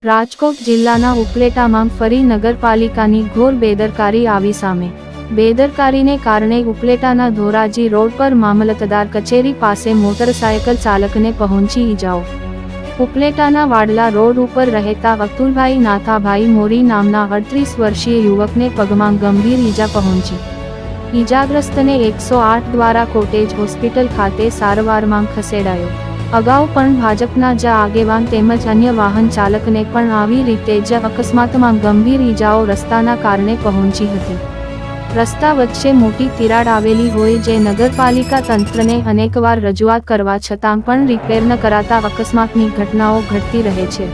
રાજકોટ જિલ્લાના ઉપલેટામાં ફરી નગરપાલિકાની ઘોર બેદરકારી આવી સામે। બેદરકારીને કારણે ઉપલેટાના ધોરાજી રોડ પર મામલતદાર કચેરી પાસે મોટરસાયકલ ચાલકને પહોંચી ઈજાઓ। ઉપલેટાના વાડલા રોડ ઉપર રહેતા અતુલભાઈ નાથાભાઈ મોરી નામના 38 વર્ષીય યુવકને પગમાં ગંભીર ઈજા પહોંચી। ઈજાગ્રસ્તને 108 દ્વારા કોટેજ હોસ્પિટલ ખાતે સારવારમાં ખસેડાયો। અગાઉ પણ ભાજપના જ આગેવાન તેમજ અન્ય વાહન ચાલકને પણ આવી રીતે જ અકસ્માતમાં ગંભીર ઈજાઓ રસ્તાના કારણે પહોંચી હતી। રસ્તા વચ્ચે મોટી તિરાડ આવેલી હોય જે નગરપાલિકા તંત્રને અનેકવાર રજૂઆત કરવા છતાં પણ રિપેર ન કરાતા અકસ્માતની ઘટનાઓ ઘટતી રહે છે।